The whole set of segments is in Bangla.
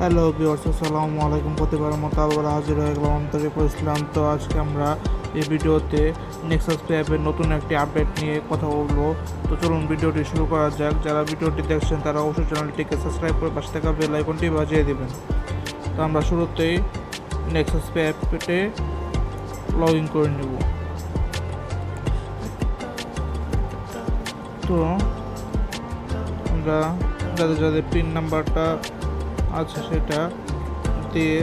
হ্যালো ভিউয়ার্স, আসসালামু আলাইকুম। প্রতিবারের মতো আবার হাজির হয়ে গেলাম আমি তরিকুল ইসলাম। তো আজকে আমরা এই ভিডিওতে নেক্সাস পে অ্যাপের নতুন একটি আপডেট নিয়ে কথা বলবো। তো চলুন ভিডিওটি শুরু করা যাক। যারা ভিডিওটি দেখছেন তারা অবশ্যই চ্যানেলটিকে সাবস্ক্রাইব করে পাশে থাকা বেল আইকনটি বাজিয়ে দেবেন। তো আমরা শুরুতেই নেক্সাস পে অ্যাপে লগ ইন করে নেব। তো আমরা যাদের যাদের পিন নাম্বারটা আছে সেটা দিয়ে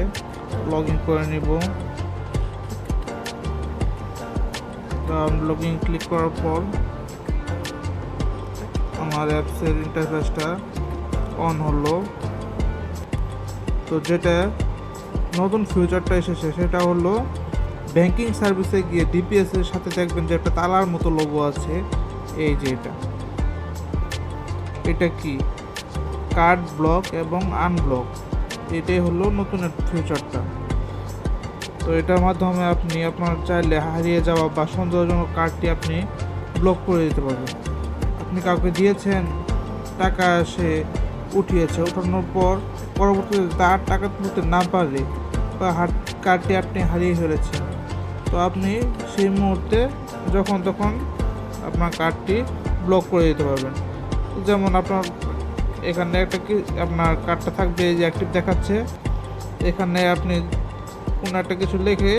লগ ইন করে নিব। তো লগ ইন ক্লিক করার পর আমার অ্যাপসের ইন্টারফেসটা অন হলো। তো যেটা নতুন ফিচারটা এসেছে সেটা হলো ব্যাংকিং সার্ভিসে গিয়ে ডিপিএস এর সাথে দেখবেন যে একটা তালার মতো লোগো আছে। এই যে এটা কি কার্ড ব্লক এবং আনব্লক, এটাই হলো নতুন ফিচারটা। তো এটার মাধ্যমে আপনি আপনার চাইলে হারিয়ে যাওয়া বা সন্দেহজনক কার্ডটি আপনি ব্লক করে দিতে পারবেন। আপনি কাউকে দিয়েছেন, টাকা সে উঠিয়েছে, ওঠানোর পর পরবর্তীতে তার টাকা তুলতে না পারলে বা কার্ডটি আপনি হারিয়ে ফেলেছেন, তো আপনি সেই মুহূর্তে যখন তখন আপনার কার্ডটি ব্লক করে দিতে পারবেন। যেমন আপনার এখানে একটা কি আপনার কার্ডটা থাকবে, যে অ্যাক্টিভ দেখাচ্ছে, এখানে আপনি কোনো একটা কিছু লিখে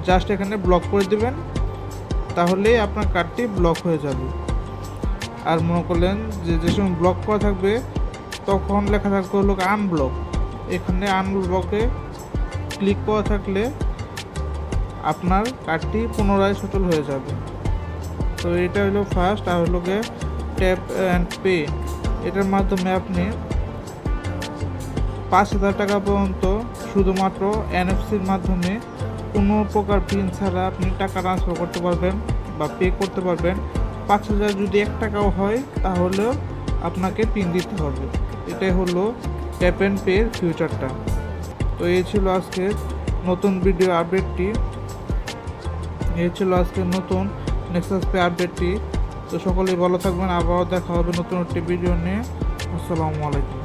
জাস্ট এখানে ব্লক করে দেবেন, তাহলে আপনার কার্ডটি ব্লক হয়ে যাবে। আর মনে করলেন যে সময় ব্লক করা থাকবে তখন লেখা থাকবে হলো আনব্লক, এখানে আনব্লকে ক্লিক করা থাকলে আপনার কার্ডটি পুনরায় সচল হয়ে যাবে। তো এটা হলো ফার্স্ট। আর হলো গিয়ে ট্যাপ অ্যান্ড পে, এটার মাধ্যমে আপনি 5,000 টাকা পর্যন্ত শুধুমাত্র এনএফসির মাধ্যমে কোনো প্রকার পিন ছাড়া আপনি টাকা ট্রান্সফার করতে পারবেন বা পে করতে পারবেন। 5,000 যদি 1 টাকাও হয় তাহলেও আপনাকে পিন দিতে হবে। এটাই হলো ট্যাপ অ্যান্ড পের ফিউচারটা। তো এই ছিল আজকের নতুন ভিডিও আপডেটটি, এই ছিল আজকের নতুন নেক্সাস পে আপডেটটি। তো সকলেই ভালো থাকবেন, আবারও দেখা হবে নতুন একটি ভিডিও নিয়ে। আসসালামু আলাইকুম।